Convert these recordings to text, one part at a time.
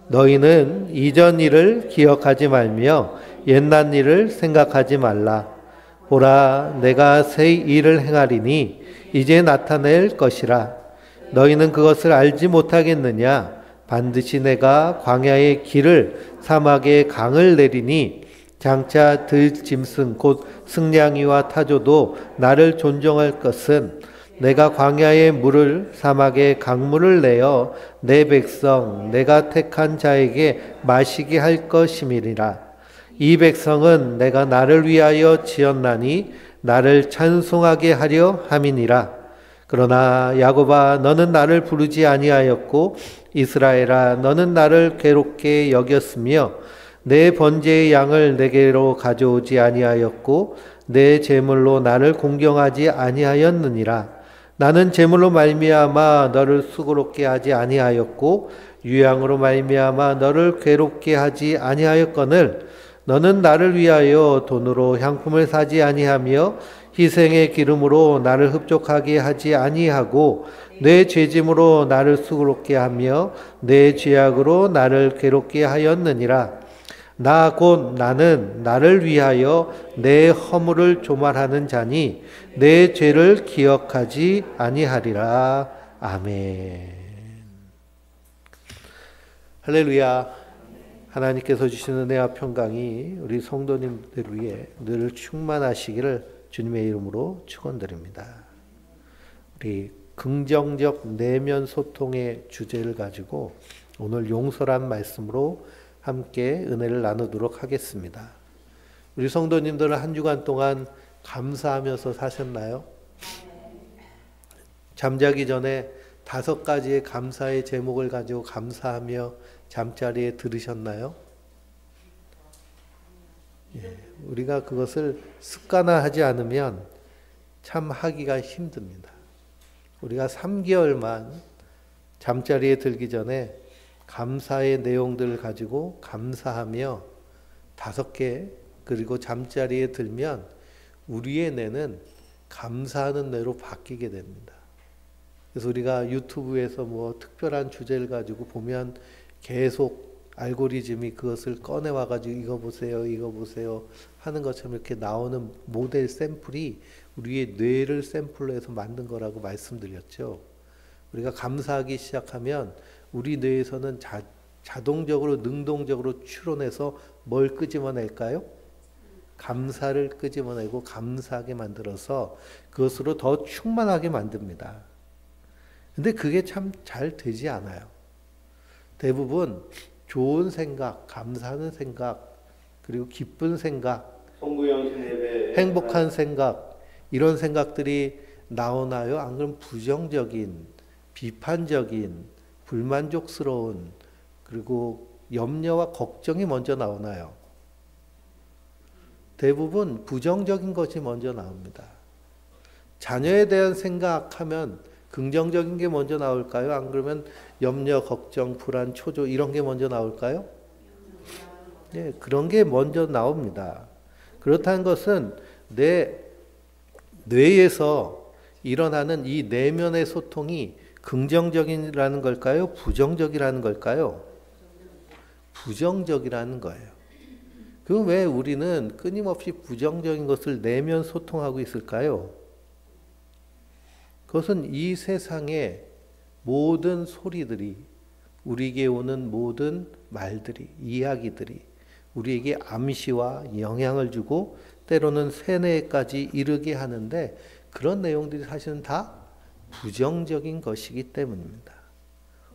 너희는 이전 일을 기억하지 말며 옛날 일을 생각하지 말라. 보라, 내가 새 일을 행하리니 이제 나타낼 것이라. 너희는 그것을 알지 못하겠느냐? 반드시 내가 광야의 길을 사막의 강을 내리니 장차 들짐승 곧 승냥이와 타조도 나를 존중할 것은 내가 광야의 물을 사막의 강물을 내어 내 백성 내가 택한 자에게 마시게 할 것임이니라. 이 백성은 내가 나를 위하여 지었나니 나를 찬송하게 하려 함이니라. 그러나 야곱아, 너는 나를 부르지 아니하였고 이스라엘아, 너는 나를 괴롭게 여겼으며 내 번제의 양을 내게로 가져오지 아니하였고 내 제물로 나를 공경하지 아니하였느니라. 나는 제물로 말미암아 너를 수고롭게 하지 아니하였고 유향으로 말미암아 너를 괴롭게 하지 아니하였거늘 너는 나를 위하여 돈으로 향품을 사지 아니하며 희생의 기름으로 나를 흡족하게 하지 아니하고 내 죄짐으로 나를 수고롭게 하며 내 죄악으로 나를 괴롭게 하였느니라. 나 곧 나는 나를 위하여 내 허물을 조말하는 자니 내 죄를 기억하지 아니하리라. 아멘. 할렐루야. 하나님께서 주시는 은혜와 평강이 우리 성도님들 위해 늘 충만하시기를 주님의 이름으로 축원드립니다. 우리 긍정적 내면 소통의 주제를 가지고 오늘 용서란 말씀으로 함께 은혜를 나누도록 하겠습니다. 우리 성도님들은 한 주간 동안 감사하면서 사셨나요? 잠자기 전에 5가지의 감사의 제목을 가지고 감사하며 잠자리에 들으셨나요? 예, 우리가 그것을 습관화하지 않으면 참 하기가 힘듭니다. 우리가 3개월만 잠자리에 들기 전에 감사의 내용들을 가지고 감사하며 5개 그리고 잠자리에 들면 우리의 뇌는 감사하는 뇌로 바뀌게 됩니다. 그래서 우리가 유튜브에서 뭐 특별한 주제를 가지고 보면 계속 알고리즘이 그것을 꺼내와가지고 이거 보세요 하는 것처럼 이렇게 나오는 모델 샘플이 우리의 뇌를 샘플로 해서 만든 거라고 말씀드렸죠. 우리가 감사하기 시작하면 우리 뇌에서는 자동적으로 능동적으로 추론해서 뭘 끄집어낼까요? 감사를 끄집어내고 감사하게 만들어서 그것으로 더 충만하게 만듭니다. 근데 그게 참 잘 되지 않아요. 대부분 좋은 생각, 감사하는 생각, 그리고 기쁜 생각, 행복한 생각, 이런 생각들이 나오나요? 안 그러면 부정적인, 비판적인, 불만족스러운, 그리고 염려와 걱정이 먼저 나오나요? 대부분 부정적인 것이 먼저 나옵니다. 자녀에 대한 생각하면 긍정적인 게 먼저 나올까요? 안 그러면 염려, 걱정, 불안, 초조 이런 게 먼저 나올까요? 네, 그런 게 먼저 나옵니다. 그렇다는 것은 내 뇌에서 일어나는 이 내면의 소통이 긍정적이라는 걸까요? 부정적이라는 걸까요? 부정적이라는 거예요. 그 왜 우리는 끊임없이 부정적인 것을 내면 소통하고 있을까요? 그것은 이 세상의 모든 소리들이, 우리에게 오는 모든 말들이, 이야기들이 우리에게 암시와 영향을 주고 때로는 세뇌까지 이르게 하는데 그런 내용들이 사실은 다 부정적인 것이기 때문입니다.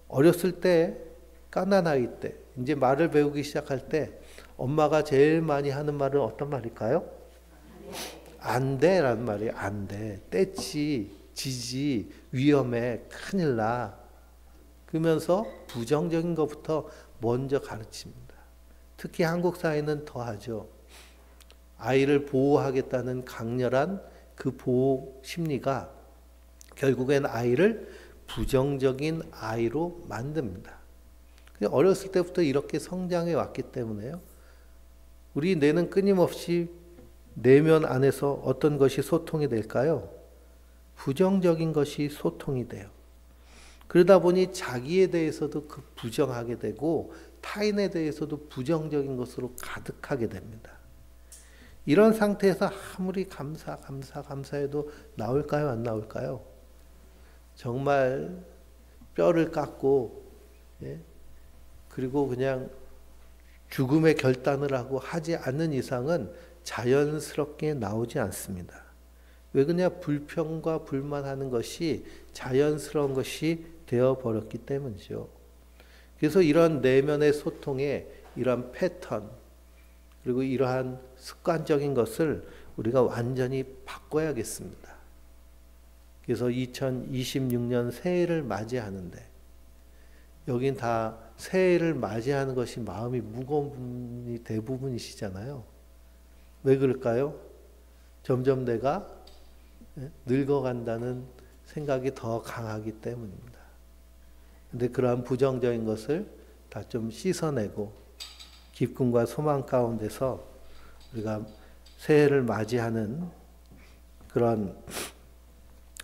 어렸을 때, 까난 아이 때, 이제 말을 배우기 시작할 때 엄마가 제일 많이 하는 말은 어떤 말일까요? 안 돼라는 말이에요. 안 돼. 떼치, 지지, 위험해, 큰일 나. 그러면서 부정적인 것부터 먼저 가르칩니다. 특히 한국 사회는 더하죠. 아이를 보호하겠다는 강렬한 그 보호 심리가 결국엔 아이를 부정적인 아이로 만듭니다. 어렸을 때부터 이렇게 성장해 왔기 때문에요. 우리 뇌는 끊임없이 내면 안에서 어떤 것이 소통이 될까요? 부정적인 것이 소통이 돼요. 그러다 보니 자기에 대해서도 부정하게 되고 타인에 대해서도 부정적인 것으로 가득하게 됩니다. 이런 상태에서 아무리 감사해도 나올까요? 안 나올까요? 정말 뼈를 깎고, 예? 그리고 그냥 죽음의 결단을 하고 하지 않는 이상은 자연스럽게 나오지 않습니다. 왜 그냐? 불평과 불만하는 것이 자연스러운 것이 되어버렸기 때문이죠. 그래서 이런 내면의 소통에 이러한 패턴, 그리고 이러한 습관적인 것을 우리가 완전히 바꿔야겠습니다. 그래서 2026년 새해를 맞이하는데, 여긴 다 새해를 맞이하는 것이 마음이 무거운 분이 대부분이시잖아요. 왜 그럴까요? 점점 내가 늙어간다는 생각이 더 강하기 때문입니다. 근데 그러한 부정적인 것을 다 좀 씻어내고 기쁨과 소망 가운데서 우리가 새해를 맞이하는 그런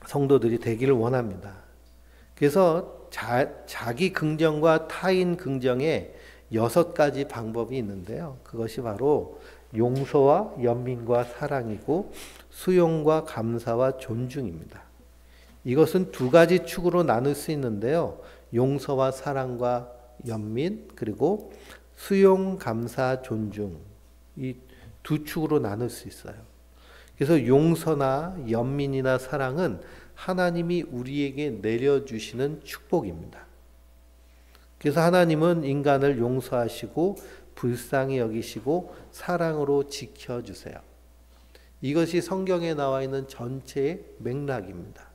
성도들이 되기를 원합니다. 그래서 자기 긍정과 타인 긍정에 6가지 방법이 있는데요. 그것이 바로 용서와 연민과 사랑이고 수용과 감사와 존중입니다. 이것은 2가지 축으로 나눌 수 있는데요. 용서와 사랑과 연민, 그리고 수용, 감사, 존중, 이 2축으로 나눌 수 있어요. 그래서 용서나 연민이나 사랑은 하나님이 우리에게 내려주시는 축복입니다. 그래서 하나님은 인간을 용서하시고 불쌍히 여기시고 사랑으로 지켜주세요. 이것이 성경에 나와 있는 전체의 맥락입니다.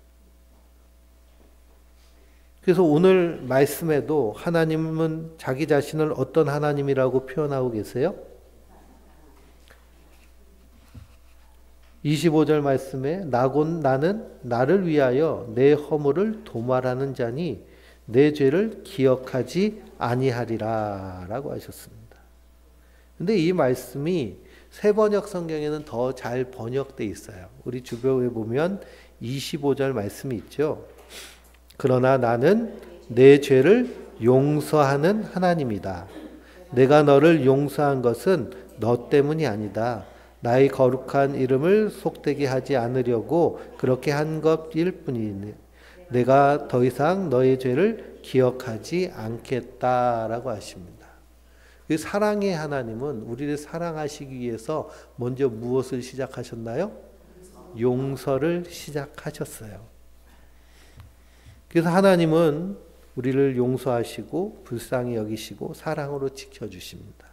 그래서 오늘 말씀에도 하나님은 자기 자신을 어떤 하나님이라고 표현하고 계세요? 25절 말씀에 나는 나를 위하여 내 허물을 도말하는 자니 내 죄를 기억하지 아니하리라 라고 하셨습니다. 근데 이 말씀이 새번역 성경에는 더 잘 번역되어 있어요. 우리 주변에 보면 25절 말씀이 있죠. 그러나 나는 내 죄를 용서하는 하나님이다. 내가 너를 용서한 것은 너 때문이 아니다. 나의 거룩한 이름을 속되게 하지 않으려고 그렇게 한 것일 뿐이니 내가 더 이상 너의 죄를 기억하지 않겠다라고 하십니다. 그 사랑의 하나님은 우리를 사랑하시기 위해서 먼저 무엇을 시작하셨나요? 용서를 시작하셨어요. 그래서 하나님은 우리를 용서하시고 불쌍히 여기시고 사랑으로 지켜주십니다.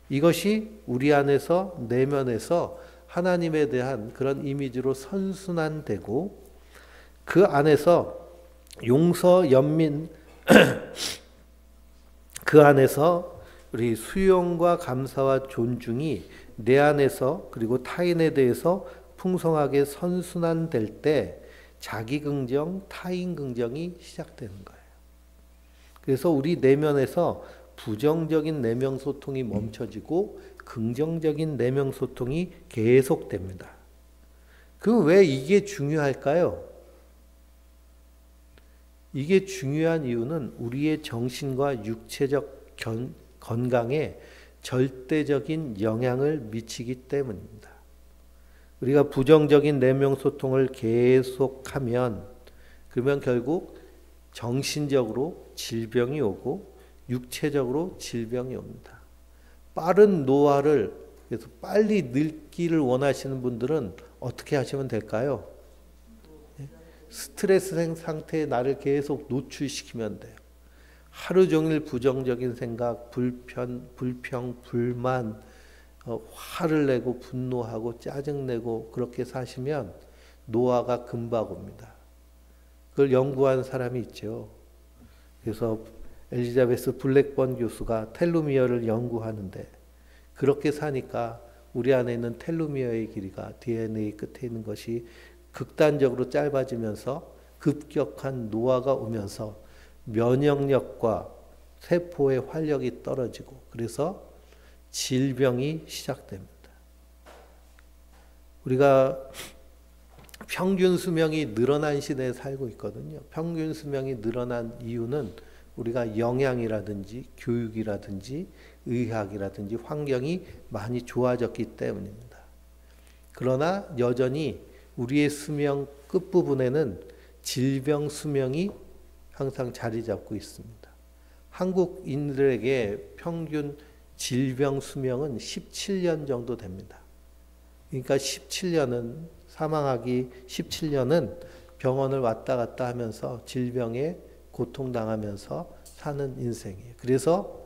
이것이 우리 안에서 내면에서 하나님에 대한 그런 이미지로 선순환되고 그 안에서 용서, 연민 그 안에서 우리 수용과 감사와 존중이 내 안에서 그리고 타인에 대해서 풍성하게 선순환될 때 자기 긍정, 타인 긍정이 시작되는 거예요. 그래서 우리 내면에서 부정적인 내면 소통이 멈춰지고 긍정적인 내면 소통이 계속됩니다. 그 왜 이게 중요할까요? 이게 중요한 이유는 우리의 정신과 육체적 건강에 절대적인 영향을 미치기 때문입니다. 우리가 부정적인 내면 소통을 계속하면 그러면 결국 정신적으로 질병이 오고 육체적으로 질병이 옵니다. 빠른 노화를 그래서 빨리 늙기를 원하시는 분들은 어떻게 하시면 될까요? 스트레스 상태에 나를 계속 노출시키면 돼요. 하루 종일 부정적인 생각, 불평, 불만, 화를 내고 분노하고 짜증내고 그렇게 사시면 노화가 금방 옵니다. 그걸 연구한 사람이 있죠. 그래서 엘리자베스 블랙번 교수가 텔로미어를 연구하는데 그렇게 사니까 우리 안에 있는 텔로미어의 길이가 DNA 끝에 있는 것이 극단적으로 짧아지면서 급격한 노화가 오면서 면역력과 세포의 활력이 떨어지고 그래서 질병이 시작됩니다. 우리가 평균 수명이 늘어난 시대에 살고 있거든요. 평균 수명이 늘어난 이유는 우리가 영양이라든지 교육이라든지 의학이라든지 환경이 많이 좋아졌기 때문입니다. 그러나 여전히 우리의 수명 끝부분에는 질병 수명이 항상 자리 잡고 있습니다. 한국인들에게 평균 질병 수명은 17년 정도 됩니다. 그러니까 17년은 사망하기 17년은 병원을 왔다 갔다 하면서 질병에 고통당하면서 사는 인생이에요. 그래서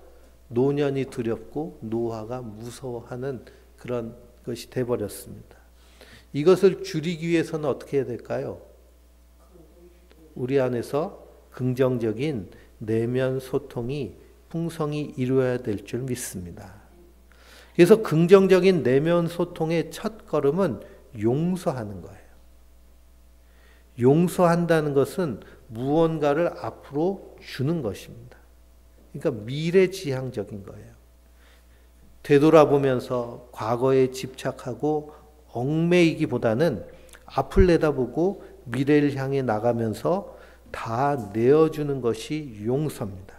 노년이 두렵고 노화가 무서워하는 그런 것이 돼버렸습니다. 이것을 줄이기 위해서는 어떻게 해야 될까요? 우리 안에서 긍정적인 내면 소통이 풍성히 이루어야 될 줄 믿습니다. 그래서 긍정적인 내면 소통의 첫 걸음은 용서하는 거예요. 용서한다는 것은 무언가를 앞으로 주는 것입니다. 그러니까 미래지향적인 거예요. 되돌아보면서 과거에 집착하고 얽매이기보다는 앞을 내다보고 미래를 향해 나가면서 다 내어주는 것이 용서입니다.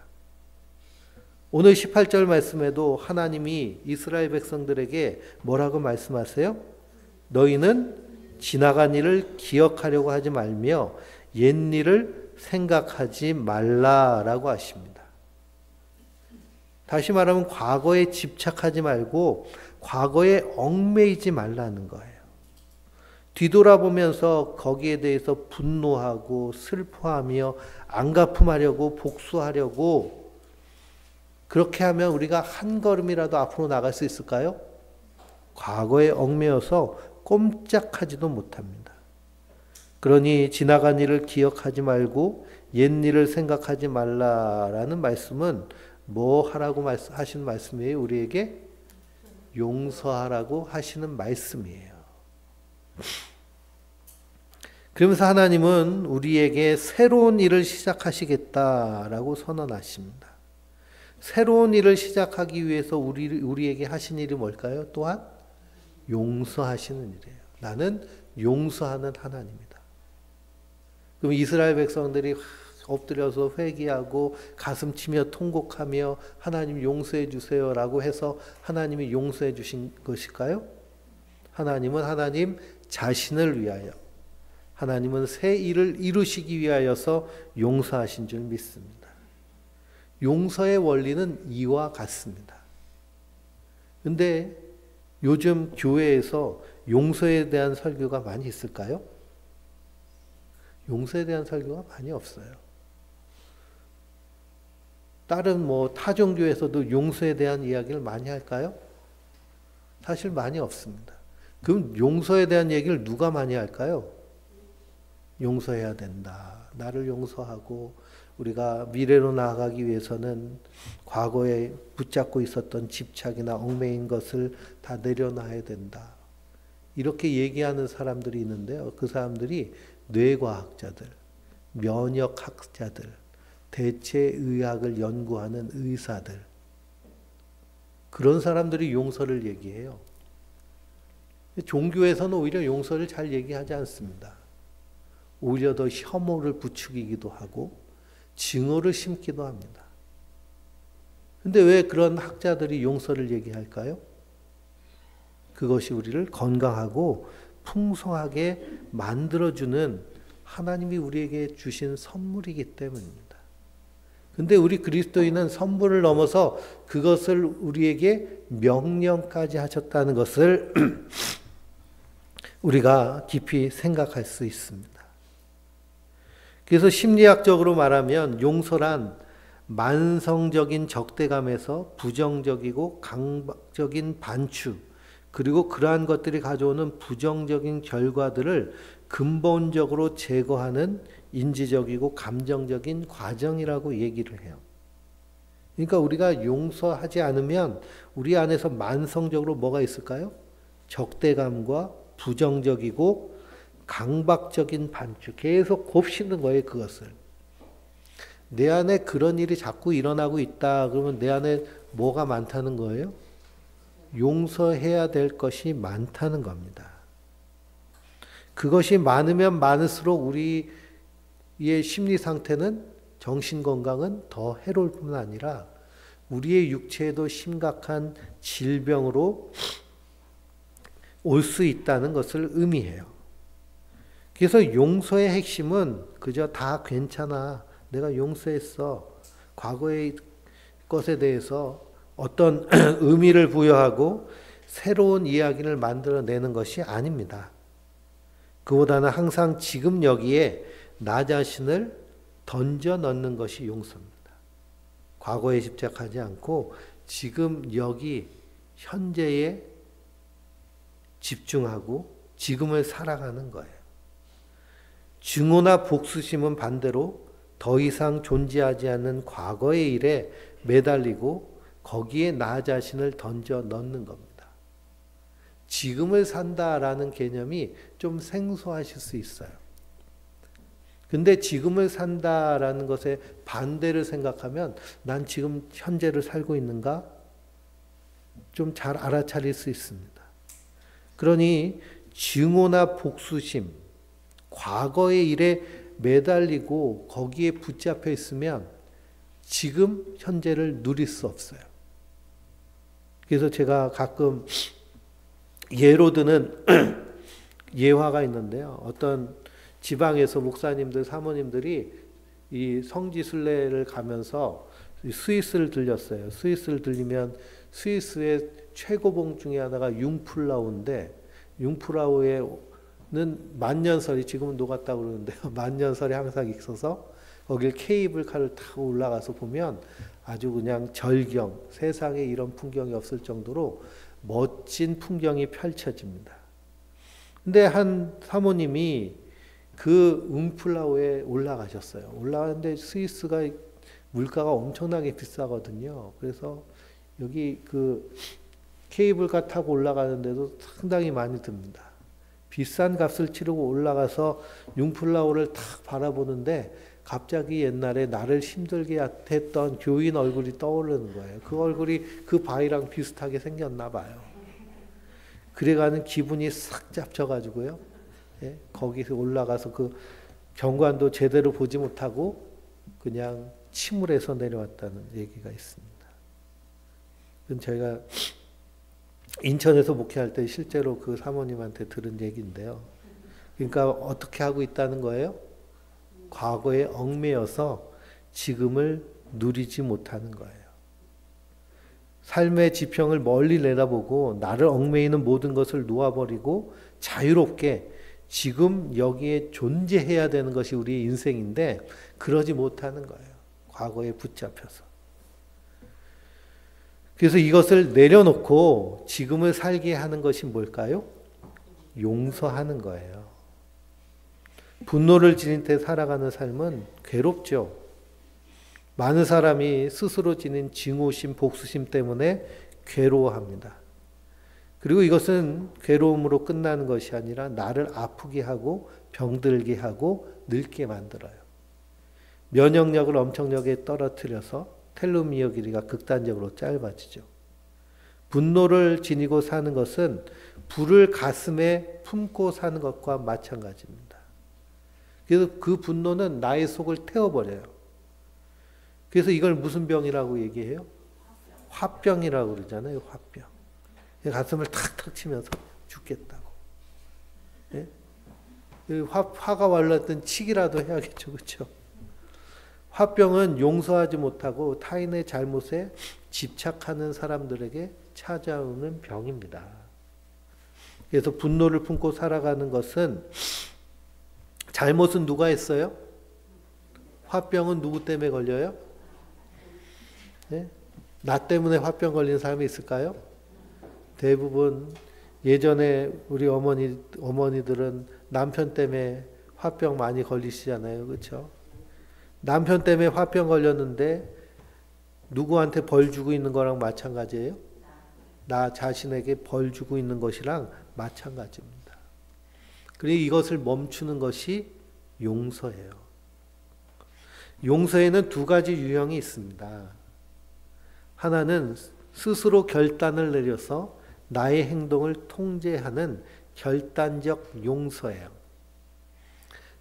오늘 18절 말씀에도 하나님이 이스라엘 백성들에게 뭐라고 말씀하세요? 너희는 지나간 일을 기억하려고 하지 말며 옛 일을 생각하지 말라라고 하십니다. 다시 말하면 과거에 집착하지 말고 과거에 얽매이지 말라는 거예요. 뒤돌아보면서 거기에 대해서 분노하고 슬퍼하며 안갚음하려고 복수하려고 그렇게 하면 우리가 한 걸음이라도 앞으로 나갈 수 있을까요? 과거에 얽매여서 꼼짝하지도 못합니다. 그러니 지나간 일을 기억하지 말고 옛 일을 생각하지 말라라는 말씀은 뭐 하라고 하시는 말씀이에요? 우리에게 용서하라고 하시는 말씀이에요. 그러면서 하나님은 우리에게 새로운 일을 시작하시겠다라고 선언하십니다. 새로운 일을 시작하기 위해서 우리에게 하신 일이 뭘까요? 또한 용서하시는 일이에요. 나는 용서하는 하나님이다. 그럼 이스라엘 백성들이 엎드려서 회개하고 가슴 치며 통곡하며 하나님 용서해 주세요라고 해서 하나님이 용서해 주신 것일까요? 하나님은 하나님 자신을 위하여, 하나님은 새 일을 이루시기 위하여서 용서하신 줄 믿습니다. 용서의 원리는 이와 같습니다. 근데 요즘 교회에서 용서에 대한 설교가 많이 있을까요? 용서에 대한 설교가 많이 없어요. 다른 타종교에서도 용서에 대한 이야기를 많이 할까요? 사실 많이 없습니다. 그럼 용서에 대한 얘기를 누가 많이 할까요? 용서해야 된다. 나를 용서하고 우리가 미래로 나아가기 위해서는 과거에 붙잡고 있었던 집착이나 얽매인 것을 다 내려놔야 된다. 이렇게 얘기하는 사람들이 있는데요. 그 사람들이 뇌과학자들, 면역학자들, 대체의학을 연구하는 의사들, 그런 사람들이 용서를 얘기해요. 종교에서는 오히려 용서를 잘 얘기하지 않습니다. 오히려 더 혐오를 부추기기도 하고 증오를 심기도 합니다. 근데 왜 그런 학자들이 용서를 얘기할까요? 그것이 우리를 건강하고 풍성하게 만들어주는 하나님이 우리에게 주신 선물이기 때문입니다. 근데 우리 그리스도인은 선물을 넘어서 그것을 우리에게 명령까지 하셨다는 것을 우리가 깊이 생각할 수 있습니다. 그래서 심리학적으로 말하면 용서란 만성적인 적대감에서 부정적이고 강박적인 반추, 그리고 그러한 것들이 가져오는 부정적인 결과들을 근본적으로 제거하는 인지적이고 감정적인 과정이라고 얘기를 해요. 그러니까 우리가 용서하지 않으면 우리 안에서 만성적으로 뭐가 있을까요? 적대감과 부정적이고 강박적인 반추, 계속 곱씹는 거예요, 그것을. 내 안에 그런 일이 자꾸 일어나고 있다. 그러면 내 안에 뭐가 많다는 거예요? 용서해야 될 것이 많다는 겁니다. 그것이 많으면 많을수록 우리의 심리 상태는, 정신 건강은 더 해로울 뿐만 아니라 우리의 육체에도 심각한 질병으로 올 수 있다는 것을 의미해요. 그래서 용서의 핵심은 그저 다 괜찮아, 내가 용서했어, 과거의 것에 대해서 어떤 의미를 부여하고 새로운 이야기를 만들어내는 것이 아닙니다. 그보다는 항상 지금 여기에 나 자신을 던져 넣는 것이 용서입니다. 과거에 집착하지 않고 지금 여기 현재에 집중하고 지금을 살아가는 거예요. 증오나 복수심은 반대로 더 이상 존재하지 않는 과거의 일에 매달리고 거기에 나 자신을 던져 넣는 겁니다. 지금을 산다라는 개념이 좀 생소하실 수 있어요. 근데 지금을 산다라는 것의 반대를 생각하면 난 지금 현재를 살고 있는가? 좀 잘 알아차릴 수 있습니다. 그러니 증오나 복수심, 과거의 일에 매달리고 거기에 붙잡혀 있으면 지금 현재를 누릴 수 없어요. 그래서 제가 가끔 예로 드는 예화가 있는데요. 어떤 지방에서 목사님들, 사모님들이 이 성지순례를 가면서 스위스를 들렸어요. 스위스를 들리면 스위스의 최고봉 중에 하나가 융프라우인데, 융프라우에는 만년설이, 지금은 녹았다고 그러는데요. 만년설이 항상 있어서 거길 케이블카를 타고 올라가서 보면 아주 그냥 절경, 세상에 이런 풍경이 없을 정도로 멋진 풍경이 펼쳐집니다. 근데 한 사모님이 그 융플라우에 올라가셨어요. 올라가는데 스위스가 물가가 엄청나게 비싸거든요. 그래서 여기 그 케이블카 타고 올라가는데도 상당히 많이 듭니다. 비싼 값을 치르고 올라가서 융플라우를 탁 바라보는데 갑자기 옛날에 나를 힘들게 했던 교인 얼굴이 떠오르는 거예요. 그 얼굴이 그 바위랑 비슷하게 생겼나 봐요. 그래가는 기분이 싹 잡혀가지고요. 예? 거기서 올라가서 그 경관도 제대로 보지 못하고 그냥 침울해서 내려왔다는 얘기가 있습니다. 그건 저희가 인천에서 목회할 때 실제로 그 사모님한테 들은 얘기인데요. 그러니까 어떻게 하고 있다는 거예요? 과거에 얽매여서 지금을 누리지 못하는 거예요. 삶의 지평을 멀리 내다보고 나를 얽매이는 모든 것을 놓아버리고 자유롭게 지금 여기에 존재해야 되는 것이 우리의 인생인데 그러지 못하는 거예요. 과거에 붙잡혀서. 그래서 이것을 내려놓고 지금을 살게 하는 것이 뭘까요? 용서하는 거예요. 분노를 지닌 채 살아가는 삶은 괴롭죠. 많은 사람이 스스로 지닌 증오심, 복수심 때문에 괴로워합니다. 그리고 이것은 괴로움으로 끝나는 것이 아니라 나를 아프게 하고 병들게 하고 늙게 만들어요. 면역력을 엄청나게 떨어뜨려서 텔로미어 길이가 극단적으로 짧아지죠. 분노를 지니고 사는 것은 불을 가슴에 품고 사는 것과 마찬가지입니다. 그래서 그 분노는 나의 속을 태워버려요. 그래서 이걸 무슨 병이라고 얘기해요? 화병이라고 그러잖아요. 화병. 가슴을 탁탁 치면서 죽겠다고. 예? 화가 war랐던 치기라도 해야겠죠. 그렇죠? 화병은 용서하지 못하고 타인의 잘못에 집착하는 사람들에게 찾아오는 병입니다. 그래서 분노를 품고 살아가는 것은, 잘못은 누가 했어요? 화병은 누구 때문에 걸려요? 네? 나 때문에 화병 걸린 사람이 있을까요? 대부분 예전에 우리 어머니들은 남편 때문에 화병 많이 걸리시잖아요. 그렇죠? 남편 때문에 화병 걸렸는데 누구한테 벌 주고 있는 거랑 마찬가지예요? 나 자신에게 벌 주고 있는 것이랑 마찬가지입니다. 그리고 이것을 멈추는 것이 용서예요. 용서에는 두 가지 유형이 있습니다. 하나는 스스로 결단을 내려서 나의 행동을 통제하는 결단적 용서예요.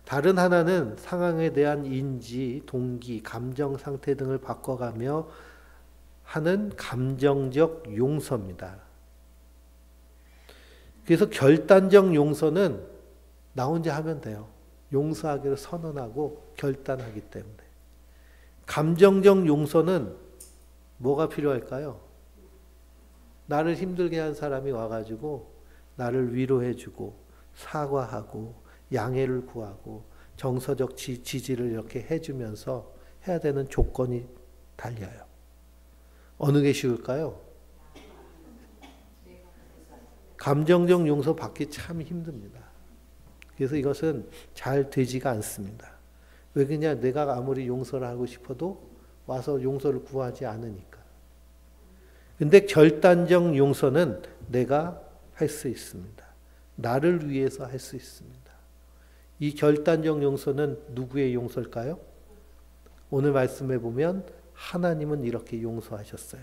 다른 하나는 상황에 대한 인지, 동기, 감정 상태 등을 바꿔가며 하는 감정적 용서입니다. 그래서 결단적 용서는 나 혼자 하면 돼요. 용서하기를 선언하고 결단하기 때문에. 감정적 용서는 뭐가 필요할까요? 나를 힘들게 한 사람이 와가지고 나를 위로해주고 사과하고 양해를 구하고 정서적 지지를 이렇게 해주면서 해야 되는 조건이 달려요. 어느 게 쉬울까요? 감정적 용서 받기 참 힘듭니다. 그래서 이것은 잘 되지가 않습니다. 왜 그러냐? 내가 아무리 용서를 하고 싶어도 와서 용서를 구하지 않으니까. 근데 결단적 용서는 내가 할 수 있습니다. 나를 위해서 할 수 있습니다. 이 결단적 용서는 누구의 용서일까요? 오늘 말씀해 보면 하나님은 이렇게 용서하셨어요.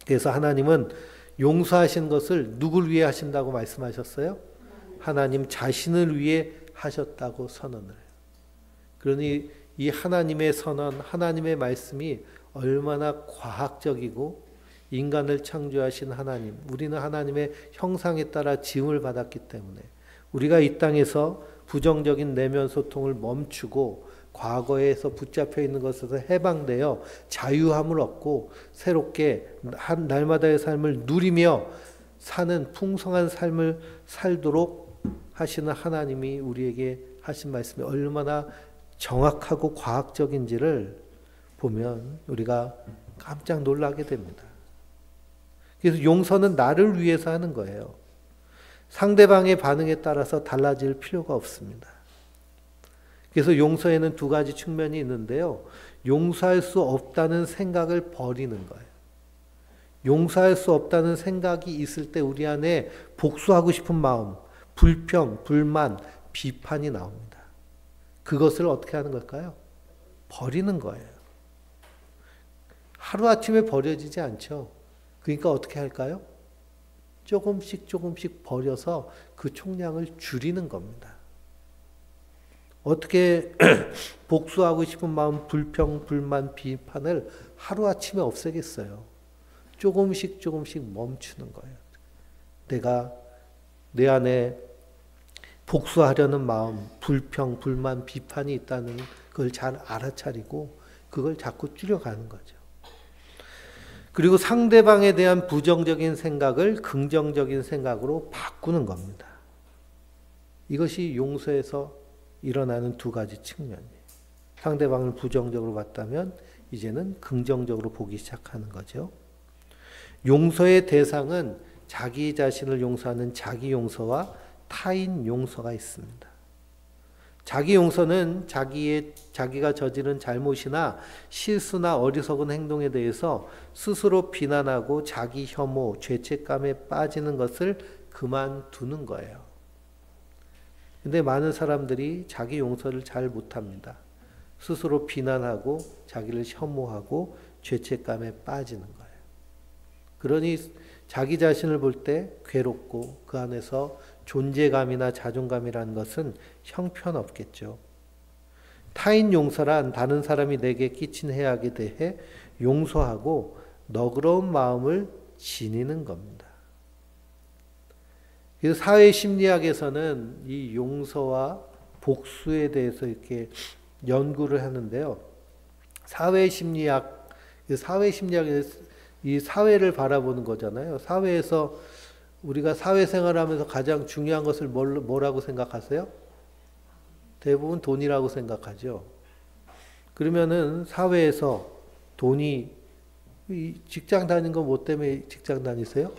그래서 하나님은 용서하신 것을 누굴 위해 하신다고 말씀하셨어요? 하나님 자신을 위해 하셨다고 선언을 해요. 그러니 이 하나님의 선언, 하나님의 말씀이 얼마나 과학적이고 인간을 창조하신 하나님, 우리는 하나님의 형상에 따라 지음을 받았기 때문에 우리가 이 땅에서 부정적인 내면 소통을 멈추고 과거에서 붙잡혀 있는 것에서 해방되어 자유함을 얻고 새롭게 한 날마다의 삶을 누리며 사는 풍성한 삶을 살도록 하시는 하나님이 우리에게 하신 말씀이 얼마나 정확하고 과학적인지를 보면 우리가 깜짝 놀라게 됩니다. 그래서 용서는 나를 위해서 하는 거예요. 상대방의 반응에 따라서 달라질 필요가 없습니다. 그래서 용서에는 두 가지 측면이 있는데요. 용서할 수 없다는 생각을 버리는 거예요. 용서할 수 없다는 생각이 있을 때 우리 안에 복수하고 싶은 마음, 불평, 불만, 비판이 나옵니다. 그것을 어떻게 하는 걸까요? 버리는 거예요. 하루아침에 버려지지 않죠. 그러니까 어떻게 할까요? 조금씩 버려서 그 총량을 줄이는 겁니다. 어떻게 복수하고 싶은 마음, 불평, 불만, 비판을 하루아침에 없애겠어요? 조금씩 멈추는 거예요. 내가 내 안에 복수하려는 마음, 불평, 불만, 비판이 있다는 걸 잘 알아차리고 그걸 자꾸 줄여가는 거죠. 그리고 상대방에 대한 부정적인 생각을 긍정적인 생각으로 바꾸는 겁니다. 이것이 용서에서 일어나는 두 가지 측면이에요. 상대방을 부정적으로 봤다면 이제는 긍정적으로 보기 시작하는 거죠. 용서의 대상은 자기 자신을 용서하는 자기 용서와 타인 용서가 있습니다. 자기 용서는 자기가 저지른 잘못이나 실수나 어리석은 행동에 대해서 스스로 비난하고 자기 혐오, 죄책감에 빠지는 것을 그만두는 거예요. 근데 많은 사람들이 자기 용서를 잘 못합니다. 스스로 비난하고 자기를 혐오하고 죄책감에 빠지는 거예요. 그러니 자기 자신을 볼 때 괴롭고 그 안에서 존재감이나 자존감이라는 것은 형편없겠죠. 타인 용서란 다른 사람이 내게 끼친 해악에 대해 용서하고 너그러운 마음을 지니는 겁니다. 그래서 사회 심리학에서는 이 용서와 복수에 대해서 이렇게 연구를 하는데요. 사회 심리학에서 이 사회를 바라보는 거잖아요. 사회에서 우리가 사회생활하면서 가장 중요한 것을 뭐라고 생각하세요? 대부분 돈이라고 생각하죠. 그러면은 사회에서 돈이 직장 다니는 거 뭐 때문에 직장 다니세요?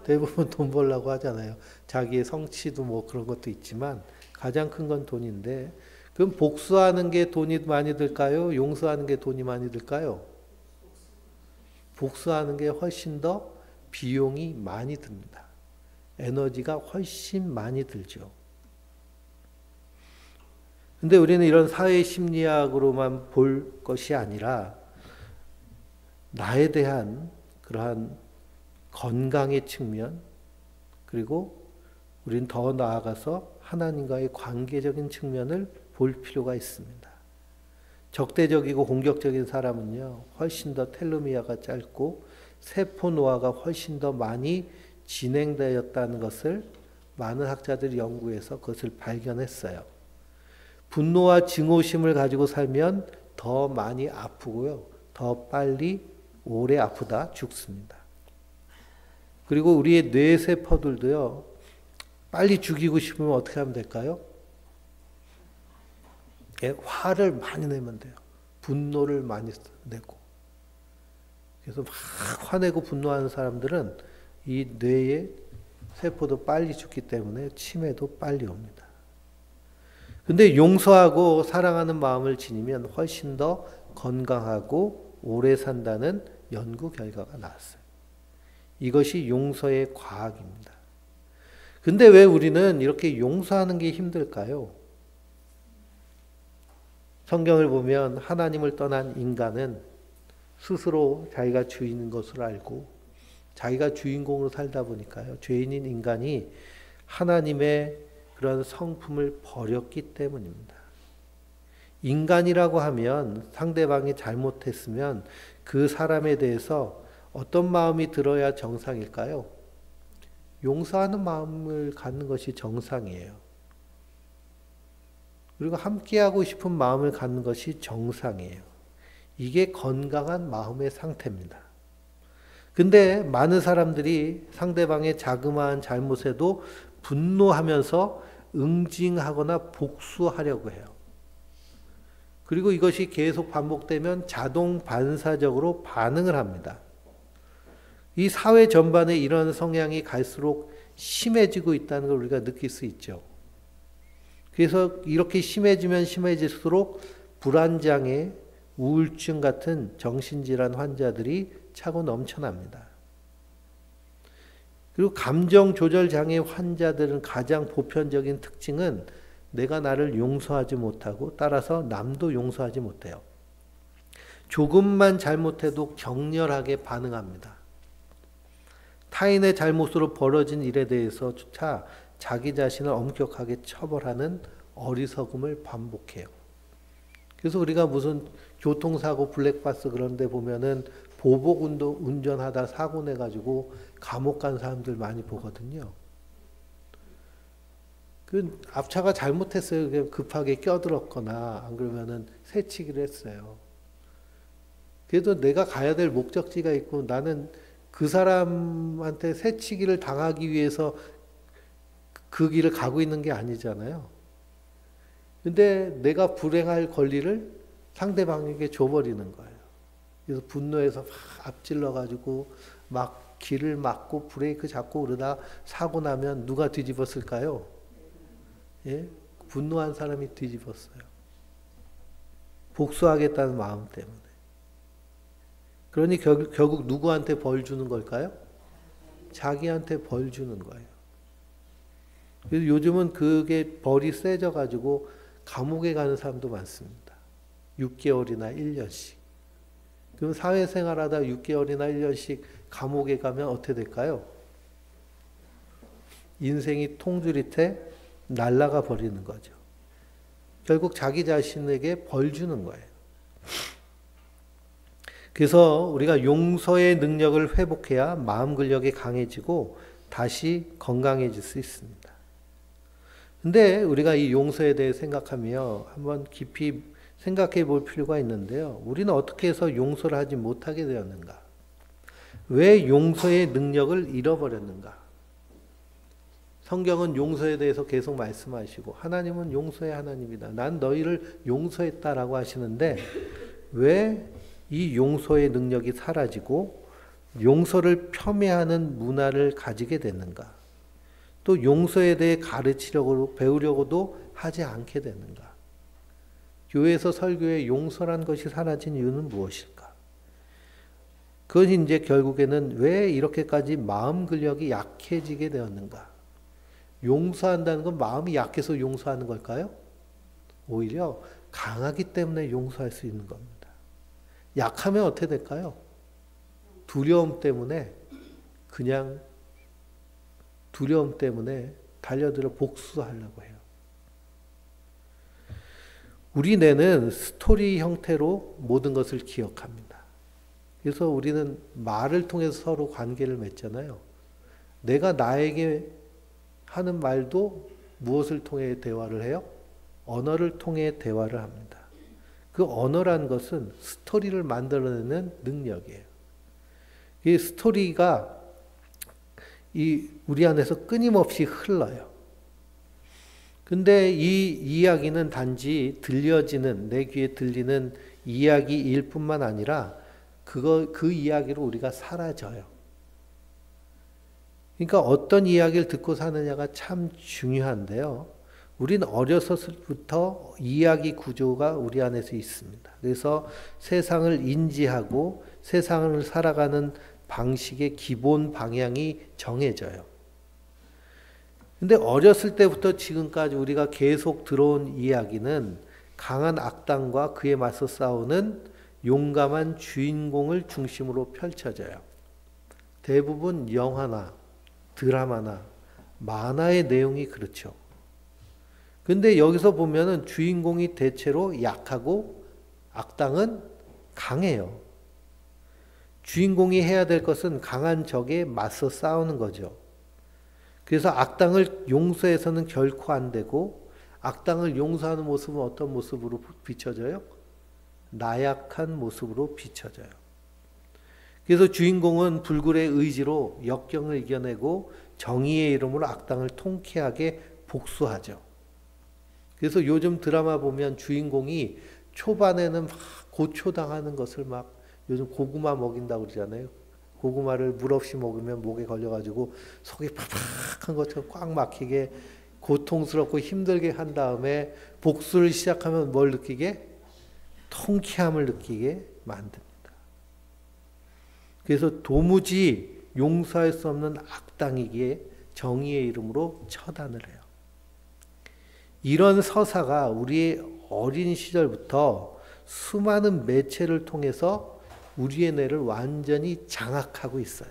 대부분 돈 벌려고 하잖아요. 자기의 성취도 뭐 그런 것도 있지만 가장 큰 건 돈인데 그럼 복수하는 게 돈이 많이 들까요? 용서하는 게 돈이 많이 들까요? 복수하는 게 훨씬 더 비용이 많이 듭니다. 에너지가 훨씬 많이 들죠. 근데 우리는 이런 사회 심리학으로만 볼 것이 아니라 나에 대한 그러한 건강의 측면, 그리고 우린 더 나아가서 하나님과의 관계적인 측면을 볼 필요가 있습니다. 적대적이고 공격적인 사람은요, 훨씬 더 텔로미아가 짧고 세포 노화가 훨씬 더 많이 진행되었다는 것을 많은 학자들이 연구해서 그것을 발견했어요. 분노와 증오심을 가지고 살면 더 많이 아프고요, 더 빨리 오래 아프다 죽습니다. 그리고 우리의 뇌세포들도요, 빨리 죽이고 싶으면 어떻게 하면 될까요? 화를 많이 내면 돼요. 분노를 많이 내고. 그래서 막 화내고 분노하는 사람들은 이 뇌의 세포도 빨리 죽기 때문에 치매도 빨리 옵니다. 근데 용서하고 사랑하는 마음을 지니면 훨씬 더 건강하고 오래 산다는 연구 결과가 나왔어요. 이것이 용서의 과학입니다. 근데 왜 우리는 이렇게 용서하는 게 힘들까요? 성경을 보면 하나님을 떠난 인간은 스스로 자기가 주인인 것을 알고 자기가 주인공으로 살다 보니까요, 죄인인 인간이 하나님의 그런 성품을 버렸기 때문입니다. 인간이라고 하면 상대방이 잘못했으면 그 사람에 대해서 어떤 마음이 들어야 정상일까요? 용서하는 마음을 갖는 것이 정상이에요. 그리고 함께하고 싶은 마음을 갖는 것이 정상이에요. 이게 건강한 마음의 상태입니다. 근데 많은 사람들이 상대방의 자그마한 잘못에도 분노하면서 응징하거나 복수하려고 해요. 그리고 이것이 계속 반복되면 자동 반사적으로 반응을 합니다. 이 사회 전반에 이런 성향이 갈수록 심해지고 있다는 걸 우리가 느낄 수 있죠. 그래서 이렇게 심해지면 심해질수록 불안장애, 우울증 같은 정신질환 환자들이 차고 넘쳐납니다. 그리고 감정 조절 장애 환자들은 가장 보편적인 특징은 내가 나를 용서하지 못하고 따라서 남도 용서하지 못해요. 조금만 잘못해도 격렬하게 반응합니다. 타인의 잘못으로 벌어진 일에 대해서조차 자기 자신을 엄격하게 처벌하는 어리석음을 반복해요. 그래서 우리가 무슨 교통사고 블랙박스 그런 데 보면은 보복 운전하다 사고 내가지고 감옥 간 사람들 많이 보거든요. 그 앞차가 잘못했어요. 급하게 껴들었거나 안 그러면은 새치기를 했어요. 그래도 내가 가야 될 목적지가 있고 나는 그 사람한테 새치기를 당하기 위해서 그 길을 가고 있는 게 아니잖아요. 근데 내가 불행할 권리를 상대방에게 줘버리는 거예요. 그래서 분노해서 막 앞질러가지고 막 길을 막고 브레이크 잡고 그러다 사고 나면 누가 뒤집었을까요? 예? 분노한 사람이 뒤집었어요. 복수하겠다는 마음 때문에. 그러니 결국 누구한테 벌 주는 걸까요? 자기한테 벌 주는 거예요. 그래서 요즘은 그게 벌이 세져가지고 감옥에 가는 사람도 많습니다. 6개월이나 1년씩. 그럼 사회생활하다 6개월이나 1년씩 감옥에 가면 어떻게 될까요? 인생이 통주리태 날아가 버리는 거죠. 결국 자기 자신에게 벌 주는 거예요. 그래서 우리가 용서의 능력을 회복해야 마음 근력이 강해지고 다시 건강해질 수 있습니다. 근데 우리가 이 용서에 대해 생각하며 한번 깊이 생각해 볼 필요가 있는데요. 우리는 어떻게 해서 용서를 하지 못하게 되었는가? 왜 용서의 능력을 잃어버렸는가? 성경은 용서에 대해서 계속 말씀하시고 하나님은 용서의 하나님이다. 난 너희를 용서했다라고 하시는데 왜 이 용서의 능력이 사라지고 용서를 폄훼하는 문화를 가지게 됐는가? 또 용서에 대해 가르치려고 배우려고도 하지 않게 됐는가? 교회에서 설교에 용서란 것이 사라진 이유는 무엇일까? 그것이 이제 결국에는 왜 이렇게까지 마음 근력이 약해지게 되었는가? 용서한다는 건 마음이 약해서 용서하는 걸까요? 오히려 강하기 때문에 용서할 수 있는 겁니다. 약하면 어떻게 될까요? 두려움 때문에 달려들어 복수하려고 해요. 우리 뇌는 스토리 형태로 모든 것을 기억합니다. 그래서 우리는 말을 통해서 서로 관계를 맺잖아요. 내가 나에게 하는 말도 무엇을 통해 대화를 해요? 언어를 통해 대화를 합니다. 그 언어란 것은 스토리를 만들어내는 능력이에요. 이 스토리가 우리 안에서 끊임없이 흘러요. 근데 이 이야기는 단지 들려지는, 내 귀에 들리는 이야기일 뿐만 아니라 그 이야기로 우리가 사라져요. 그러니까 어떤 이야기를 듣고 사느냐가 참 중요한데요. 우리는 어려서부터 이야기 구조가 우리 안에서 있습니다. 그래서 세상을 인지하고 세상을 살아가는 방식의 기본 방향이 정해져요. 근데 어렸을 때부터 지금까지 우리가 계속 들어온 이야기는 강한 악당과 그에 맞서 싸우는 용감한 주인공을 중심으로 펼쳐져요. 대부분 영화나 드라마나 만화의 내용이 그렇죠. 근데 여기서 보면은 주인공이 대체로 약하고 악당은 강해요. 주인공이 해야 될 것은 강한 적에 맞서 싸우는 거죠. 그래서 악당을 용서해서는 결코 안 되고, 악당을 용서하는 모습은 어떤 모습으로 비춰져요? 나약한 모습으로 비춰져요. 그래서 주인공은 불굴의 의지로 역경을 이겨내고 정의의 이름으로 악당을 통쾌하게 복수하죠. 그래서 요즘 드라마 보면 주인공이 초반에는 막 고초당하는 것을 막, 요즘 고구마 먹인다고 그러잖아요. 고구마를 물 없이 먹으면 목에 걸려가지고 속이 팍팍한 것처럼 꽉 막히게 고통스럽고 힘들게 한 다음에 복수를 시작하면 뭘 느끼게? 통쾌함을 느끼게 만듭니다. 그래서 도무지 용서할 수 없는 악당이기에 정의의 이름으로 처단을 해요. 이런 서사가 우리의 어린 시절부터 수많은 매체를 통해서 우리의 뇌를 완전히 장악하고 있어요.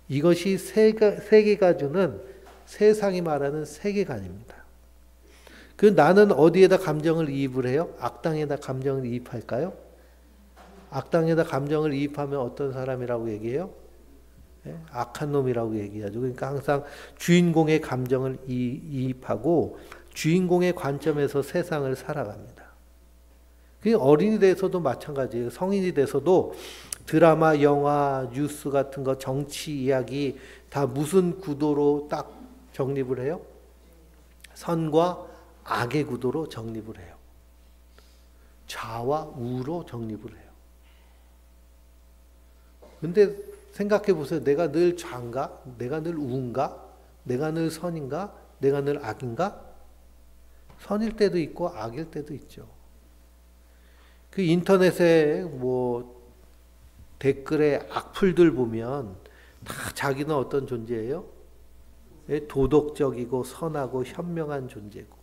이것이 세계가 주는 세상이 말하는 세계관입니다. 그 나는 어디에다 감정을 이입을 해요? 악당에다 감정을 이입할까요? 악당에다 감정을 이입하면 어떤 사람이라고 얘기해요? 네? 악한 놈이라고 얘기하죠. 그러니까 항상 주인공의 감정을 이입하고 주인공의 관점에서 세상을 살아갑니다. 어린이 돼서도 마찬가지예요. 성인이 돼서도 드라마, 영화, 뉴스 같은 거, 정치 이야기 다 무슨 구도로 딱 정립을 해요? 선과 악의 구도로 정립을 해요. 좌와 우로 정립을 해요. 근데 생각해 보세요. 내가 늘 좌인가? 내가 늘 우인가? 내가 늘 선인가? 내가 늘 악인가? 선일 때도 있고 악일 때도 있죠. 그 인터넷에 뭐 댓글에 악플들 보면 다 자기는 어떤 존재예요? 도덕적이고 선하고 현명한 존재고,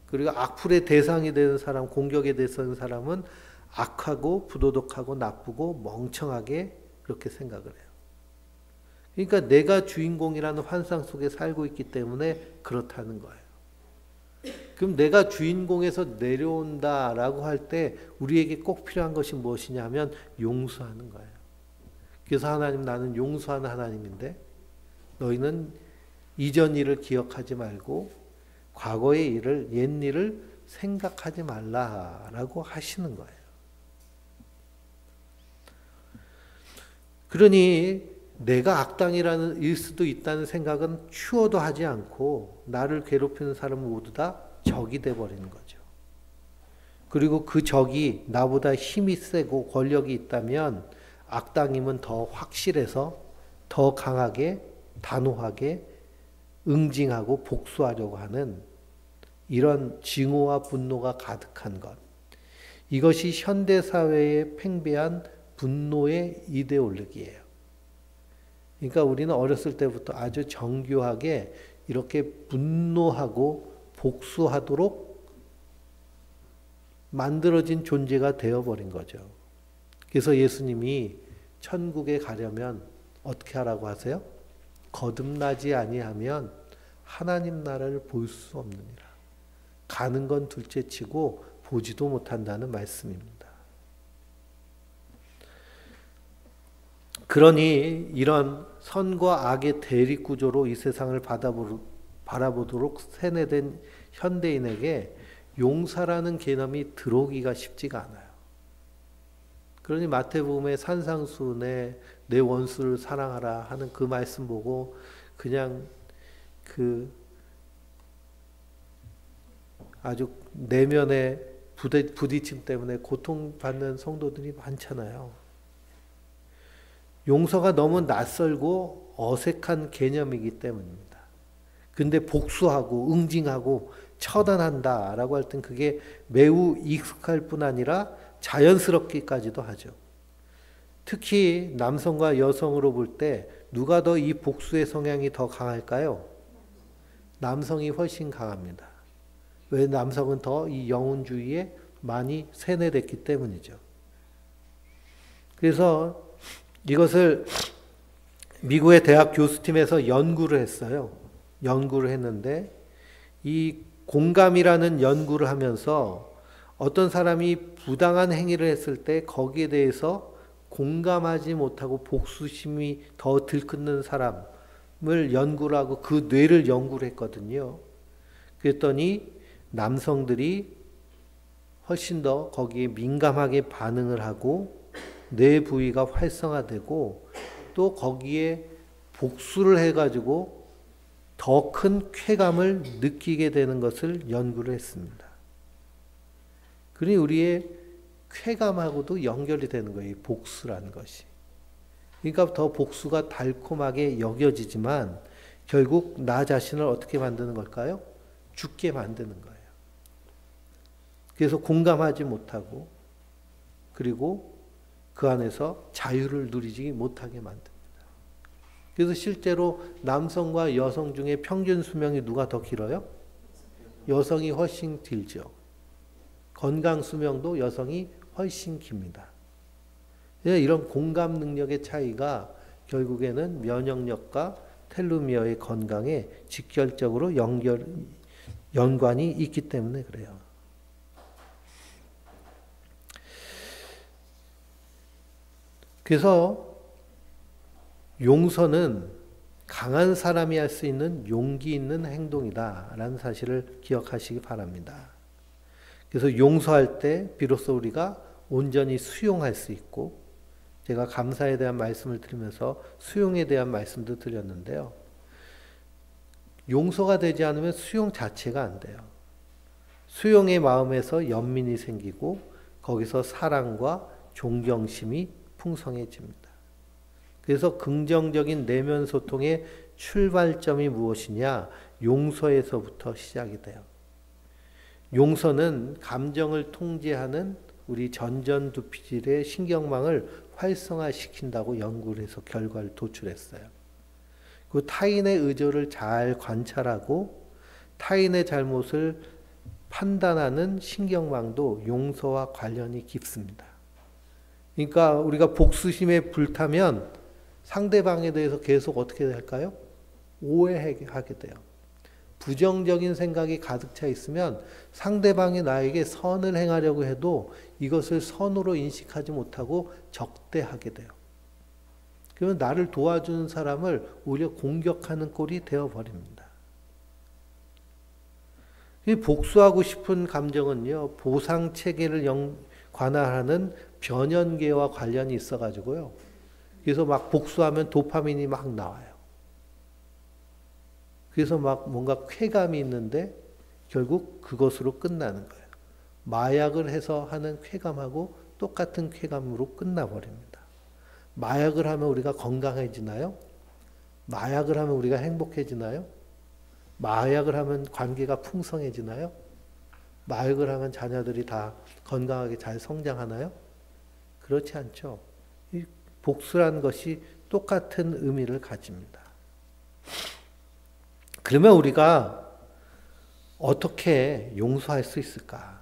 그리고 악플의 대상이 되는 사람, 공격의 대상인 사람은 악하고 부도덕하고 나쁘고 멍청하게 그렇게 생각을 해요. 그러니까 내가 주인공이라는 환상 속에 살고 있기 때문에 그렇다는 거예요. 그럼 내가 주인공에서 내려온다라고 할 때 우리에게 꼭 필요한 것이 무엇이냐 하면 용서하는 거예요. 그래서 하나님, 나는 용서하는 하나님인데 너희는 이전 일을 기억하지 말고 과거의 일을, 옛 일을 생각하지 말라라고 하시는 거예요. 그러니 내가 악당이라는 일 수도 있다는 생각은 추워도 하지 않고 나를 괴롭히는 사람은 모두 다 적이 돼버리는 거죠. 그리고 그 적이 나보다 힘이 세고 권력이 있다면 악당임은 더 확실해서 더 강하게 단호하게 응징하고 복수하려고 하는 이런 증오와 분노가 가득한 것. 이것이 현대사회의 팽배한 분노의 이데올로기예요. 그러니까 우리는 어렸을 때부터 아주 정교하게 이렇게 분노하고 복수하도록 만들어진 존재가 되어버린 거죠. 그래서 예수님이 천국에 가려면 어떻게 하라고 하세요? 거듭나지 아니하면 하나님 나라를 볼 수 없느니라. 가는 건 둘째치고 보지도 못한다는 말씀입니다. 그러니 이런 선과 악의 대립 구조로 이 세상을 바라보도록 세뇌된 현대인에게 용서라는 개념이 들어오기가 쉽지가 않아요. 그러니 마태복음의 산상수훈에 내 원수를 사랑하라 하는 그 말씀 보고 그냥 그 아주 내면의 부딪힘 때문에 고통받는 성도들이 많잖아요. 용서가 너무 낯설고 어색한 개념이기 때문입니다. 근데 복수하고 응징하고 처단한다라고 할 땐 그게 매우 익숙할 뿐 아니라 자연스럽기까지도 하죠. 특히 남성과 여성으로 볼 때 누가 더 이 복수의 성향이 더 강할까요? 남성이 훨씬 강합니다. 왜? 남성은 더 이 영혼주의에 많이 세뇌됐기 때문이죠. 그래서 이것을 미국의 대학 교수팀에서 연구를 했어요. 연구를 했는데 이 공감이라는 연구를 하면서 어떤 사람이 부당한 행위를 했을 때 거기에 대해서 공감하지 못하고 복수심이 더 들끓는 사람을 연구를 하고 그 뇌를 연구를 했거든요. 그랬더니 남성들이 훨씬 더 거기에 민감하게 반응을 하고 뇌 부위가 활성화되고 또 거기에 복수를 해가지고 더 큰 쾌감을 느끼게 되는 것을 연구를 했습니다. 그러니 우리의 쾌감하고도 연결이 되는 거예요. 복수라는 것이. 그러니까 더 복수가 달콤하게 여겨지지만 결국 나 자신을 어떻게 만드는 걸까요? 죽게 만드는 거예요. 그래서 공감하지 못하고 그리고 그 안에서 자유를 누리지 못하게 만듭니다. 그래서 실제로 남성과 여성 중에 평균 수명이 누가 더 길어요? 여성이 훨씬 길죠. 건강 수명도 여성이 훨씬 깁니다. 이런 공감 능력의 차이가 결국에는 면역력과 텔로미어의 건강에 직결적으로 연관이 있기 때문에 그래요. 그래서 용서는 강한 사람이 할 수 있는 용기 있는 행동이다라는 사실을 기억하시기 바랍니다. 그래서 용서할 때 비로소 우리가 온전히 수용할 수 있고, 제가 감사에 대한 말씀을 드리면서 수용에 대한 말씀도 드렸는데요. 용서가 되지 않으면 수용 자체가 안 돼요. 수용의 마음에서 연민이 생기고 거기서 사랑과 존경심이 풍성해집니다. 그래서 긍정적인 내면 소통의 출발점이 무엇이냐? 용서에서부터 시작이 돼요. 용서는 감정을 통제하는 우리 전전두피질의 신경망을 활성화시킨다고 연구를 해서 결과를 도출했어요. 그 타인의 의도를 잘 관찰하고 타인의 잘못을 판단하는 신경망도 용서와 관련이 깊습니다. 그러니까 우리가 복수심에 불타면 상대방에 대해서 계속 어떻게 할까요? 오해하게 돼요. 부정적인 생각이 가득 차 있으면 상대방이 나에게 선을 행하려고 해도 이것을 선으로 인식하지 못하고 적대하게 돼요. 그러면 나를 도와주는 사람을 오히려 공격하는 꼴이 되어버립니다. 복수하고 싶은 감정은요, 보상체계를 관할하는 변연계와 관련이 있어가지고요. 그래서 막 복수하면 도파민이 막 나와요. 그래서 막 뭔가 쾌감이 있는데 결국 그것으로 끝나는 거예요. 마약을 해서 하는 쾌감하고 똑같은 쾌감으로 끝나버립니다. 마약을 하면 우리가 건강해지나요? 마약을 하면 우리가 행복해지나요? 마약을 하면 관계가 풍성해지나요? 마약을 하면 자녀들이 다 건강하게 잘 성장하나요? 그렇지 않죠. 이 복수라는 것이 똑같은 의미를 가집니다. 그러면 우리가 어떻게 용서할 수 있을까?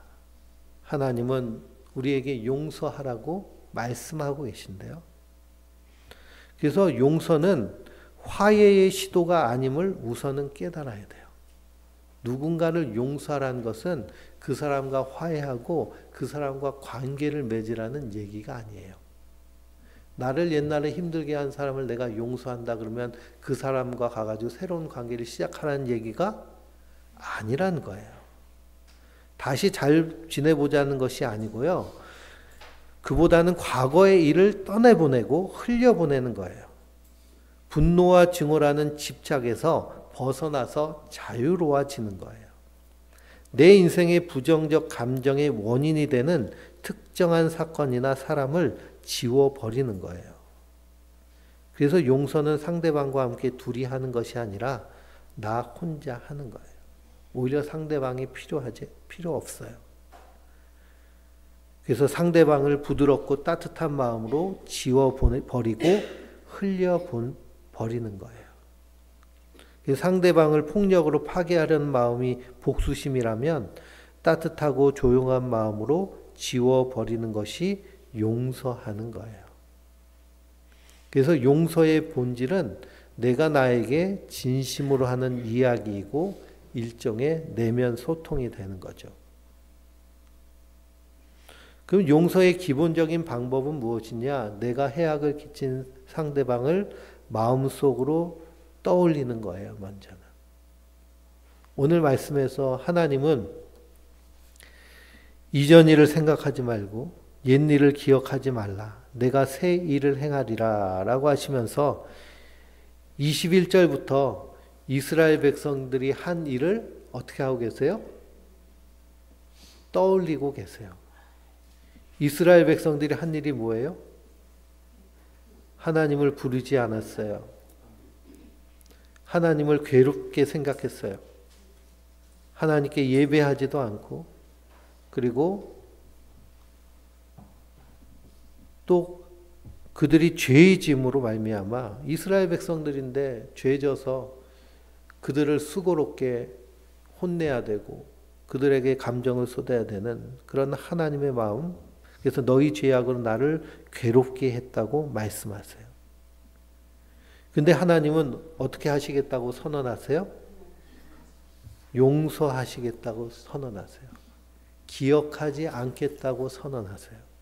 하나님은 우리에게 용서하라고 말씀하고 계신데요. 그래서 용서는 화해의 시도가 아님을 우선은 깨달아야 돼요. 누군가를 용서하라는 것은 그 사람과 화해하고 그 사람과 관계를 맺으라는 얘기가 아니에요. 나를 옛날에 힘들게 한 사람을 내가 용서한다 그러면 그 사람과 가가지고 새로운 관계를 시작하라는 얘기가 아니란 거예요. 다시 잘 지내보자는 것이 아니고요. 그보다는 과거의 일을 떠내보내고 흘려보내는 거예요. 분노와 증오라는 집착에서 벗어나서 자유로워지는 거예요. 내 인생의 부정적 감정의 원인이 되는 특정한 사건이나 사람을 지워버리는 거예요. 그래서 용서는 상대방과 함께 둘이 하는 것이 아니라 나 혼자 하는 거예요. 오히려 상대방이 필요 없어요. 그래서 상대방을 부드럽고 따뜻한 마음으로 지워버리고 흘려버리는 거예요. 상대방을 폭력으로 파괴하려는 마음이 복수심이라면 따뜻하고 조용한 마음으로 지워버리는 것이 용서하는 거예요. 그래서 용서의 본질은 내가 나에게 진심으로 하는 이야기이고 일종의 내면 소통이 되는 거죠. 그럼 용서의 기본적인 방법은 무엇이냐? 내가 해악을 끼친 상대방을 마음속으로 떠올리는 거예요, 먼저는. 오늘 말씀에서 하나님은 이전 일을 생각하지 말고 옛 일을 기억하지 말라. 내가 새 일을 행하리라 라고 하시면서 21절부터 이스라엘 백성들이 한 일을 어떻게 하고 계세요? 떠올리고 계세요. 이스라엘 백성들이 한 일이 뭐예요? 하나님을 부르지 않았어요. 하나님을 괴롭게 생각했어요. 하나님께 예배하지도 않고, 그리고 또 그들이 죄의 짐으로 말미암아 이스라엘 백성들인데 죄져서 그들을 수고롭게 혼내야 되고 그들에게 감정을 쏟아야 되는 그런 하나님의 마음, 그래서 너희 죄악으로 나를 괴롭게 했다고 말씀하세요. 근데 하나님은 어떻게 하시겠다고 선언하세요? 용서하시겠다고 선언하세요. 기억하지 않겠다고 선언하세요.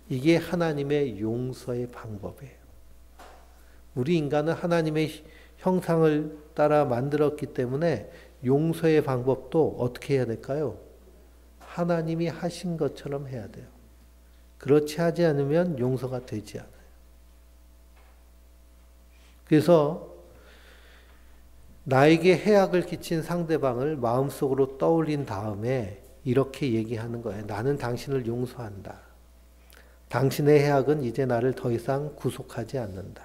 이게 하나님의 용서의 방법이에요. 우리 인간은 하나님의 형상을 따라 만들었기 때문에 용서의 방법도 어떻게 해야 될까요? 하나님이 하신 것처럼 해야 돼요. 그렇지 하지 않으면 용서가 되지 않아요. 그래서 나에게 해악을 끼친 상대방을 마음속으로 떠올린 다음에 이렇게 얘기하는 거예요. 나는 당신을 용서한다. 당신의 해악은 이제 나를 더 이상 구속하지 않는다.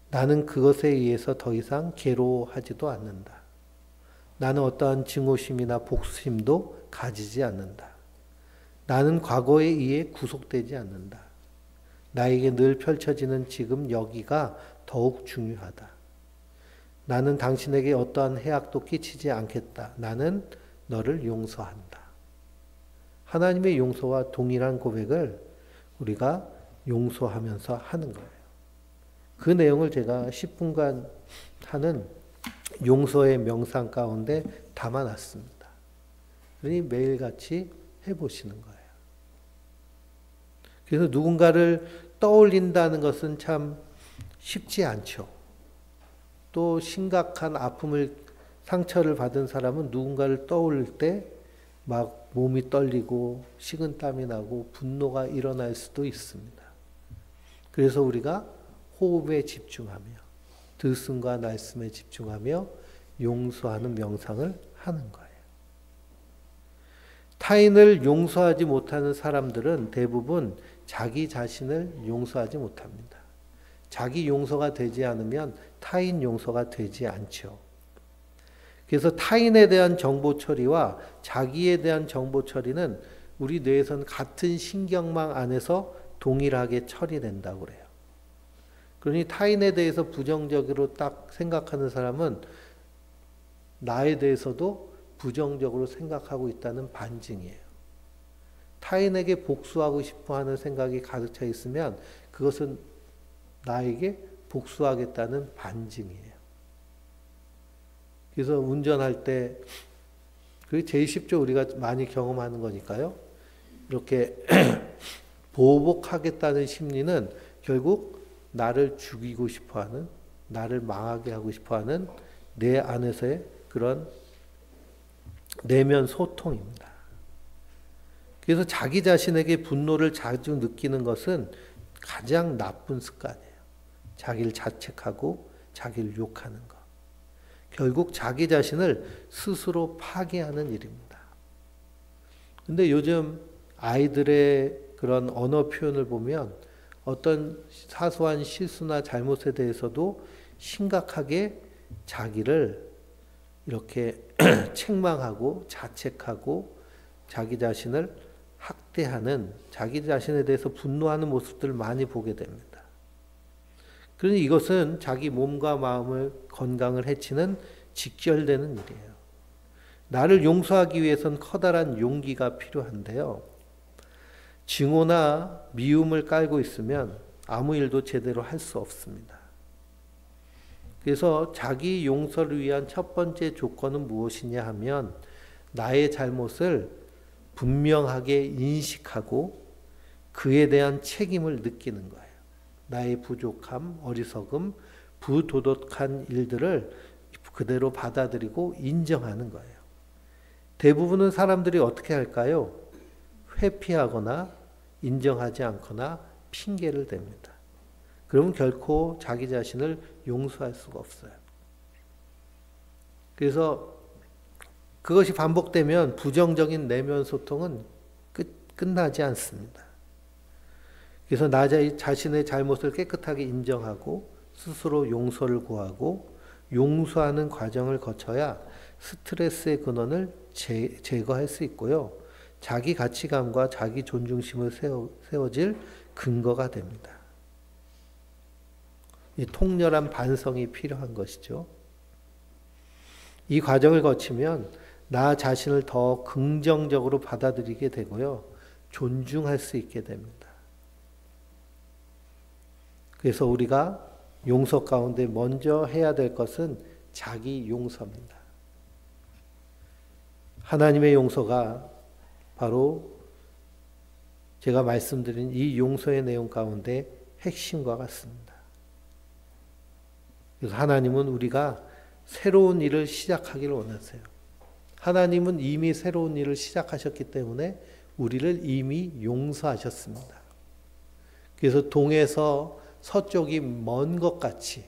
나는 그것에 의해서 더 이상 괴로워하지도 않는다. 나는 어떠한 증오심이나 복수심도 가지지 않는다. 나는 과거에 의해 구속되지 않는다. 나에게 늘 펼쳐지는 지금 여기가 더욱 중요하다. 나는 당신에게 어떠한 해악도 끼치지 않겠다. 나는 너를 용서한다. 하나님의 용서와 동일한 고백을 우리가 용서하면서 하는 거예요. 그 내용을 제가 10분간 하는 용서의 명상 가운데 담아놨습니다. 그러니 매일같이 해보시는 거예요. 그래서 누군가를 떠올린다는 것은 참 쉽지 않죠. 또 심각한 아픔을, 상처를 받은 사람은 누군가를 떠올릴 때 막 몸이 떨리고 식은땀이 나고 분노가 일어날 수도 있습니다. 그래서 우리가 호흡에 집중하며 들숨과 날숨에 집중하며 용서하는 명상을 하는 거예요. 타인을 용서하지 못하는 사람들은 대부분 자기 자신을 용서하지 못합니다. 자기 용서가 되지 않으면 타인 용서가 되지 않죠. 그래서 타인에 대한 정보 처리와 자기에 대한 정보 처리는 우리 뇌에서는 같은 신경망 안에서 동일하게 처리된다고 그래요. 그러니 타인에 대해서 부정적으로 딱 생각하는 사람은 나에 대해서도 부정적으로 생각하고 있다는 반증이에요. 타인에게 복수하고 싶어 하는 생각이 가득 차 있으면 그것은 나에게 복수하겠다는 반증이에요. 그래서 운전할 때 그게 제일 쉽죠. 우리가 많이 경험하는 거니까요. 이렇게 보복하겠다는 심리는 결국 나를 죽이고 싶어하는, 나를 망하게 하고 싶어하는 내 안에서의 그런 내면 소통입니다. 그래서 자기 자신에게 분노를 자주 느끼는 것은 가장 나쁜 습관이에요. 자기를 자책하고 자기를 욕하는 것. 결국 자기 자신을 스스로 파괴하는 일입니다. 근데 요즘 아이들의 그런 언어 표현을 보면 어떤 사소한 실수나 잘못에 대해서도 심각하게 자기를 이렇게 책망하고 자책하고 자기 자신을 학대하는, 자기 자신에 대해서 분노하는 모습들을 많이 보게 됩니다. 그러니 이것은 자기 몸과 마음을 건강을 해치는 직결되는 일이에요. 나를 용서하기 위해서는 커다란 용기가 필요한데요. 증오나 미움을 깔고 있으면 아무 일도 제대로 할 수 없습니다. 그래서 자기 용서를 위한 첫 번째 조건은 무엇이냐 하면 나의 잘못을 분명하게 인식하고 그에 대한 책임을 느끼는 거예요. 나의 부족함, 어리석음, 부도덕한 일들을 그대로 받아들이고 인정하는 거예요. 대부분의 사람들이 어떻게 할까요? 회피하거나 인정하지 않거나 핑계를 댑니다. 그러면 결코 자기 자신을 용서할 수가 없어요. 그래서 그것이 반복되면 부정적인 내면 소통은 끝나지 않습니다. 그래서 나 자신의 잘못을 깨끗하게 인정하고 스스로 용서를 구하고 용서하는 과정을 거쳐야 스트레스의 근원을 제거할 수 있고요. 자기 가치관과 자기 존중심을 세워질 근거가 됩니다. 이 통렬한 반성이 필요한 것이죠. 이 과정을 거치면 나 자신을 더 긍정적으로 받아들이게 되고요. 존중할 수 있게 됩니다. 그래서 우리가 용서 가운데 먼저 해야 될 것은 자기 용서입니다. 하나님의 용서가 바로 제가 말씀드린 이 용서의 내용 가운데 핵심과 같습니다. 그래서 하나님은 우리가 새로운 일을 시작하기를 원하세요. 하나님은 이미 새로운 일을 시작하셨기 때문에 우리를 이미 용서하셨습니다. 그래서 동에서 서쪽이 먼 것 같이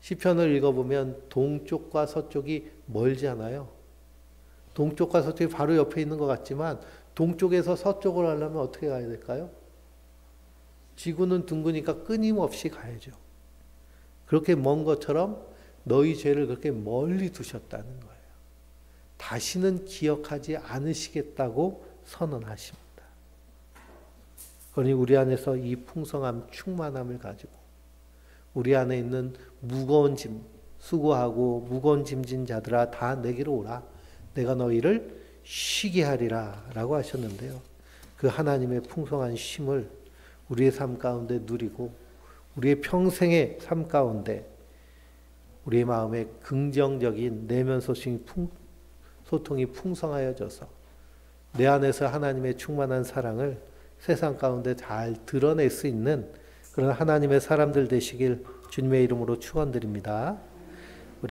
시편을 읽어보면 동쪽과 서쪽이 멀지 않아요. 동쪽과 서쪽이 바로 옆에 있는 것 같지만 동쪽에서 서쪽으로 가려면 어떻게 가야 될까요? 지구는 둥그니까 끊임없이 가야죠. 그렇게 먼 것처럼 너희 죄를 그렇게 멀리 두셨다는 거예요. 다시는 기억하지 않으시겠다고 선언하십니다. 그러니 우리 안에서 이 풍성함, 충만함을 가지고 우리 안에 있는 무거운 짐, 수고하고 무거운 짐진 자들아 다 내게로 오라. 내가 너희를 쉬게 하리라 라고 하셨는데요. 그 하나님의 풍성한 쉼을 우리의 삶 가운데 누리고 우리의 평생의 삶 가운데 우리의 마음에 긍정적인 내면 소통이 풍성하여져서 내 안에서 하나님의 충만한 사랑을 세상 가운데 잘 드러낼 수 있는 그런 하나님의 사람들 되시길 주님의 이름으로 축원드립니다.